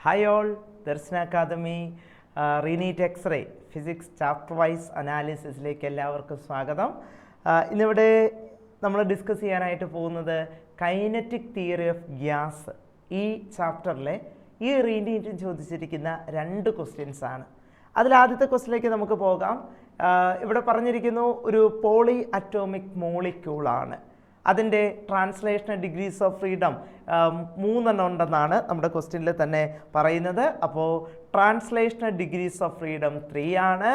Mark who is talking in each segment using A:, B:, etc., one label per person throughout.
A: Hi all, Darshan Academy, Renit X-ray, Physics Chapter Wise Analysis ലേക്ക് എല്ലാവർക്കും സ്വാഗതം. ഇന്നിവിടെ നമ്മൾ ഡിസ്കസ് ചെയ്യാനായിട്ട് പോകുന്നത് കൈനറ്റിക് തിയറി ഓഫ് ഗ്യാസ്. ഈ ചാപ്റ്ററിലെ ഈ റീനീറ്റിൽ ചോദിച്ചിരിക്കുന്ന 2 ക്വസ്റ്റ്യൻസ് ആണ്. അതിൽ ആദ്യത്തെ ക്വസ്റ്റ്യനിലേക്ക് നമുക്ക് പോകാം. ഇവിടെ പറഞ്ഞിരിക്കുന്നു ഒരു പോളി അറ്റോമിക് മോളിക്യൂളാണ്. അതിൻ്റെ ട്രാൻസ്ലേഷണൽ ഡിഗ്രീസ് ഓഫ് ഫ്രീഡം 3 ഉണ്ടെന്നാണ് നമ്മുടെ ക്വസ്റ്റ്യനിൽ തന്നെ പറയുന്നത്. അപ്പോൾ ട്രാൻസ്ലേഷണൽ ഡിഗ്രീസ് ഓഫ് ഫ്രീഡം 3 ആണ്,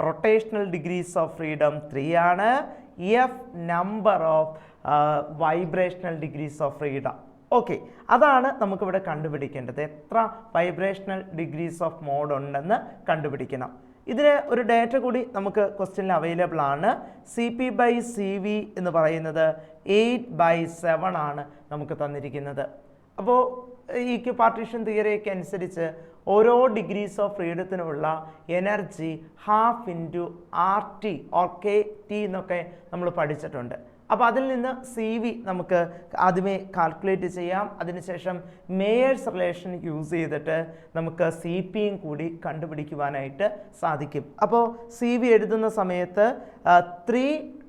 A: റൊട്ടേഷണൽ ഡിഗ്രീസ് ഓഫ് ഫ്രീഡം 3 ആണ്, F number of vibrational degrees of freedom. Okay, അതാണ് നമുക്കിവിടെ കണ്ടുപിടിക്കേണ്ടത്. എത്ര വൈബ്രേഷണൽ ഡിഗ്രീസ് ഓഫ് മോഡ് ഉണ്ടെന്ന് കണ്ടുപിടിക്കണം. ഇതിന് ഒരു ഡേറ്റ കൂടി നമുക്ക് ക്വസ്റ്റ്യനിൽ അവൈലബിൾ ആണ്. CP/CV എന്ന് പറയുന്നത് 8/7 ആണ് നമുക്ക് തന്നിരിക്കുന്നത്. അപ്പോൾ ഈ പാർട്ടീഷൻ തിയറിയൊക്കെ അനുസരിച്ച് ഓരോ ഡിഗ്രീസ് ഓഫ് ഫ്രീഡത്തിനുള്ള എനർജി ½ × RT ഓർ KT എന്നൊക്കെ നമ്മൾ പഠിച്ചിട്ടുണ്ട്. അപ്പോൾ അതിൽ നിന്ന് CV നമുക്ക് ആദ്യമേ കാൽക്കുലേറ്റ് ചെയ്യാം. അതിനുശേഷം മേയേഴ്സ് റിലേഷൻ യൂസ് ചെയ്തിട്ട് നമുക്ക് CPയും കൂടി കണ്ടുപിടിക്കുവാനായിട്ട് സാധിക്കും. അപ്പോൾ CV എഴുതുന്ന സമയത്ത് 3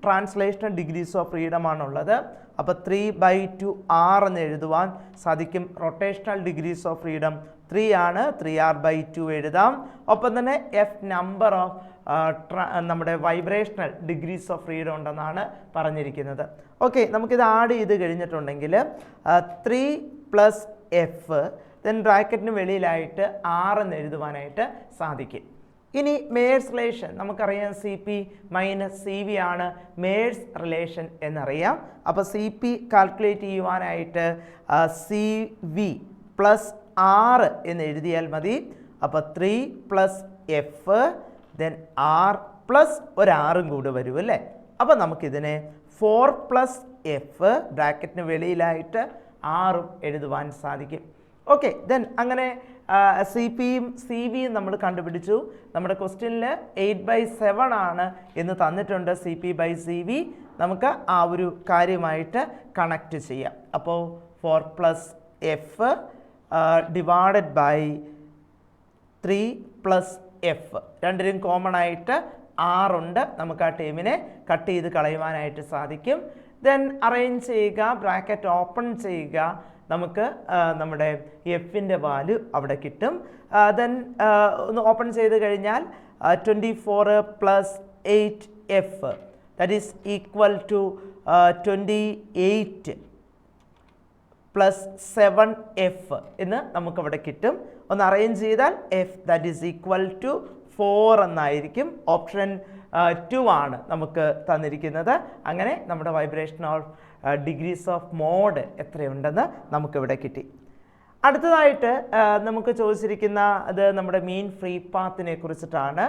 A: ട്രാൻസ്ലേഷണൽ ഡിഗ്രീസ് ഓഫ് ഫ്രീഡം ആണുള്ളത്. അപ്പോൾ 3/2 R എന്ന് എഴുതുവാൻ സാധിക്കും. റൊട്ടേഷണൽ ഡിഗ്രീസ് ഓഫ് ഫ്രീഡം 3 ആണ്, 3R/2 എഴുതാം. ഒപ്പം തന്നെ എഫ് നമ്പർ ഓഫ് നമ്മുടെ വൈബ്രേഷണൽ ഡിഗ്രീസ് ഓഫ് ഫ്രീഡം ഉണ്ടെന്നാണ് പറഞ്ഞിരിക്കുന്നത്. ഓക്കെ, നമുക്കിത് ആഡ് ചെയ്ത് കഴിഞ്ഞിട്ടുണ്ടെങ്കിൽ 3 + F ദെൻ ബ്രാക്കറ്റിന് വെളിയിലായിട്ട് R എന്ന് എഴുതുവാനായിട്ട് സാധിക്കും. ഇനി മേയേഴ്സ് റിലേഷൻ നമുക്കറിയാം, CP-CV ആണ് മേയേഴ്സ് റിലേഷൻ എന്നറിയാം. അപ്പോൾ CP കാൽക്കുലേറ്റ് ചെയ്യുവാനായിട്ട് CV + R എന്ന് എഴുതിയാൽ മതി. അപ്പോൾ 3 + F ദെൻ R + ഒരു R കൂടി വരും അല്ലേ. അപ്പോൾ നമുക്കിതിനെ 4 + F ബ്രാക്കറ്റിന് വെളിയിലായിട്ട് R എഴുതുവാൻ സാധിക്കും. ഓക്കെ, ദെൻ അങ്ങനെ CPയും CVയും നമ്മൾ കണ്ടുപിടിച്ചു. നമ്മുടെ ക്വസ്റ്റ്യനിൽ 8/7 ആണ് എന്ന് തന്നിട്ടുണ്ട് CP/CV. നമുക്ക് ആ ഒരു കാര്യമായിട്ട് കണക്റ്റ് ചെയ്യാം. അപ്പോൾ 4 + F ഡിവൈഡഡ് ബൈ 3 + F രണ്ടിനും കോമൺ ആയിട്ട് R ഉണ്ട്. നമുക്ക് ആ ടേമിനെ കട്ട് ചെയ്ത് കളയുവാനായിട്ട് സാധിക്കും. ദെൻ അറേഞ്ച് ചെയ്യുക, ബ്രാക്കറ്റ് ഓപ്പൺ ചെയ്യുക, നമുക്ക് നമ്മുടെ എഫിൻ്റെ വാല്യൂ അവിടെ കിട്ടും. ദെൻ ഒന്ന് ഓപ്പൺ ചെയ്ത് കഴിഞ്ഞാൽ 24 + 8F that is equal to 28 + 7F എന്ന് നമുക്കവിടെ കിട്ടും. ഒന്ന് അറേഞ്ച് ചെയ്താൽ F that is equal to 4 എന്നായിരിക്കും. ഓപ്ഷൻ 2 ആണ് നമുക്ക് തന്നിരിക്കുന്നത്. അങ്ങനെ നമ്മുടെ vibration of degrees of mode എത്രയുണ്ടെന്ന് നമുക്കിവിടെ കിട്ടി. അടുത്തതായിട്ട് നമുക്ക് ചോദിച്ചിരിക്കുന്ന അത് നമ്മുടെ മീൻ ഫ്രീ പാത്തിനെ കുറിച്ചിട്ടാണ്.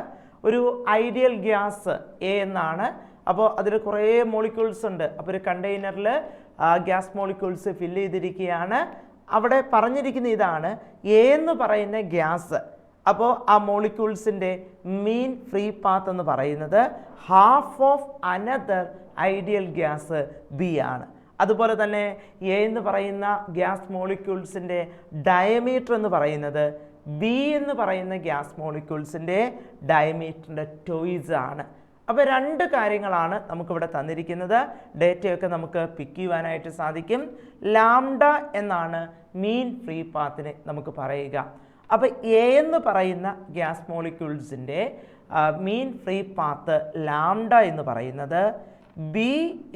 A: ഒരു ഐഡിയൽ ഗ്യാസ് A എന്നാണ്. അപ്പോൾ അതിൽ കുറേ മോളിക്യൂൾസ് ഉണ്ട്. അപ്പോൾ ഒരു കണ്ടെയ്നറിൽ ഗ്യാസ് മോളിക്യൂൾസ് ഫില്ല് ചെയ്തിരിക്കുകയാണ്. അവിടെ പറഞ്ഞിരിക്കുന്ന ഇതാണ് A എന്ന് പറയുന്ന ഗ്യാസ്. അപ്പോൾ ആ മോളിക്യൂൾസിൻ്റെ മീൻ ഫ്രീ പാത്ത് എന്ന് പറയുന്നത് ½ of another ideal gas B ആണ്. അതുപോലെ തന്നെ A എന്ന് പറയുന്ന ഗ്യാസ് മോളിക്യൂൾസിൻ്റെ ഡയമീറ്റർ എന്ന് പറയുന്നത് B എന്ന് പറയുന്ന ഗ്യാസ് മോളിക്യൂൾസിൻ്റെ ഡയമീറ്ററിൻ്റെ ടോയ്സ് ആണ്. അപ്പോൾ 2 കാര്യങ്ങളാണ് നമുക്കിവിടെ തന്നിരിക്കുന്നത്. ഡേറ്റയൊക്കെ നമുക്ക് പിക്ക് ചെയ്യുവാനായിട്ട് സാധിക്കും. ലാംഡ എന്നാണ് മീൻ ഫ്രീ പാത്തിനെ നമുക്ക് പറയുക. അപ്പോൾ A എന്ന് പറയുന്ന ഗ്യാസ് മോളിക്യൂൾസിൻ്റെ മീൻ ഫ്രീ പാത്ത് ലാംഡ എന്ന് പറയുന്നത് B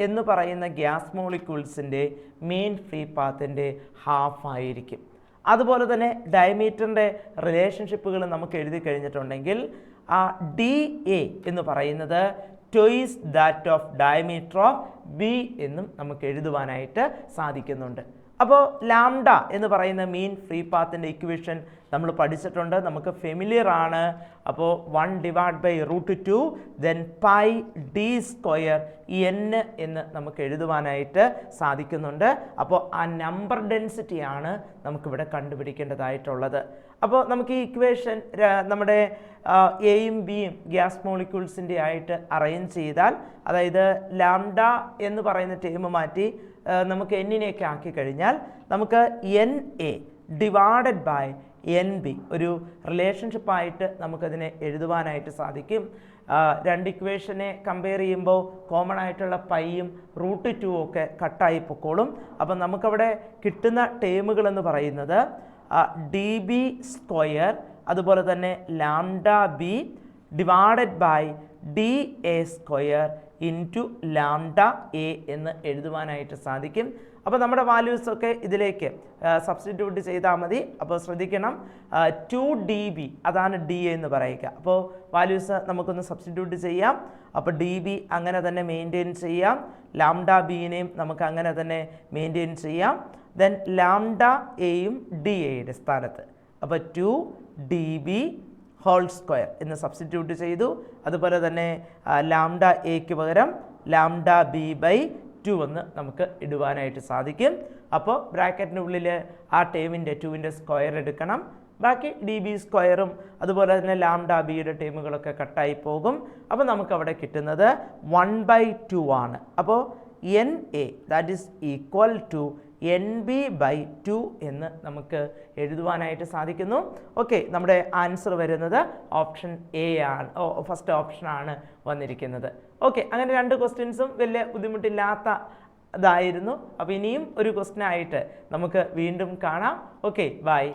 A: എന്ന് പറയുന്ന ഗ്യാസ് മോളിക്യൂൾസിൻ്റെ മീൻ ഫ്രീ പാത്തിൻ്റെ ½ ആയിരിക്കും. അതുപോലെ തന്നെ ഡയമീറ്ററിൻ്റെ റിലേഷൻഷിപ്പുകൾ നമുക്ക് എഴുതി കഴിഞ്ഞിട്ടുണ്ടെങ്കിൽ DA എന്ന് പറയുന്നത് twice that of diameter of B എന്നും നമുക്ക് എഴുതുവാനായിട്ട് സാധിക്കുന്നുണ്ട്. അപ്പോൾ ലാംഡ എന്ന് പറയുന്ന മീൻ ഫ്രീ പാത്തിൻ്റെ ഇക്വേഷൻ നമ്മൾ പഠിച്ചിട്ടുണ്ട്, നമുക്ക് ഫെമിലിയർ ആണ്. അപ്പോൾ 1/√2 ദെൻ πd² n എന്ന് നമുക്ക് എഴുതുവാനായിട്ട് സാധിക്കുന്നുണ്ട്. അപ്പോൾ ആ നമ്പർ ഡെൻസിറ്റിയാണ് നമുക്കിവിടെ കണ്ടുപിടിക്കേണ്ടതായിട്ടുള്ളത്. അപ്പോൾ നമുക്ക് ഈ ഇക്വേഷൻ നമ്മുടെ എയും ബിയും ഗ്യാസ് മോളിക്യൂൾസിൻ്റെ ആയിട്ട് അറേഞ്ച് ചെയ്താൽ, അതായത് ലാംഡ എന്ന് പറയുന്ന ടേം മാറ്റി നമുക്ക് എന്നിനെയൊക്കെ ആക്കി കഴിഞ്ഞാൽ നമുക്ക് NA divided by N B. ഒരു റിലേഷൻഷിപ്പായിട്ട് നമുക്കതിനെ എഴുതുവാനായിട്ട് സാധിക്കും. രണ്ട് ഇക്വേഷനെ കമ്പയർ ചെയ്യുമ്പോൾ കോമൺ ആയിട്ടുള്ള പൈയും √2 ഒക്കെ കട്ടായി പൊക്കോളും. അപ്പം നമുക്കവിടെ കിട്ടുന്ന ടേമുകൾ എന്ന് പറയുന്നത് ഡി ബി സ്ക്വയർ അതുപോലെ തന്നെ lambda B divided by D A square into lambda A എന്ന് എഴുതുവാനായിട്ട് സാധിക്കും. അപ്പോൾ നമ്മുടെ വാല്യൂസൊക്കെ ഇതിലേക്ക് സബ്സ്റ്റിറ്റ്യൂട്ട് ചെയ്താൽ മതി. അപ്പോൾ ശ്രദ്ധിക്കണം, 2dB അതാണ് ഡി എന്ന് പറയുക. അപ്പോൾ വാല്യൂസ് നമുക്കൊന്ന് സബ്സ്റ്റിറ്റ്യൂട്ട് ചെയ്യാം. അപ്പോൾ ഡി ബി അങ്ങനെ തന്നെ മെയിൻറ്റെയിൻ ചെയ്യാം, ലാംഡ ബിനെയും നമുക്ക് അങ്ങനെ തന്നെ മെയിൻറ്റെയിൻ ചെയ്യാം. ദെൻ ലാംഡ എയും ഡി എയുടെ സ്ഥാനത്ത് അപ്പോൾ 2dB ഹോൾ സ്ക്വയർ എന്ന് സബ്സ്റ്റിറ്റ്യൂട്ട് ചെയ്തു. അതുപോലെ തന്നെ ലാംഡ എക്ക് പകരം ലാംഡ ബി ബൈ 2 എന്ന് നമുക്ക് ഇടുവാനായിട്ട് സാധിക്കും. അപ്പോൾ ബ്രാക്കറ്റിൻ്റെ ഉള്ളിൽ ആ ടേമിൻ്റെ 2ൻ്റെ സ്ക്വയർ എടുക്കണം. ബാക്കി ഡി ബി സ്ക്വയറും അതുപോലെ തന്നെ ലാംഡ ബിയുടെ ടേമുകളൊക്കെ കട്ടായി പോകും. അപ്പോൾ നമുക്കവിടെ കിട്ടുന്നത് 1/2 ആണ്. അപ്പോൾ N A that is equal to N B by 2 എന്ന് നമുക്ക് എഴുതുവാനായിട്ട് സാധിക്കുന്നു. ഓക്കെ, നമ്മുടെ ആൻസർ വരുന്നത് ഓപ്ഷൻ എ ആണ്, ഫസ്റ്റ് ഓപ്ഷനാണ് വന്നിരിക്കുന്നത്. ഓക്കെ, അങ്ങനെ രണ്ട് ക്വസ്റ്റ്യൻസും വലിയ ബുദ്ധിമുട്ടില്ലാത്ത ഇതായിരുന്നു. അപ്പോൾ ഇനിയും ഒരു ക്വസ്റ്റ്യൻ ആയിട്ട് നമുക്ക് വീണ്ടും കാണാം. Okay, by.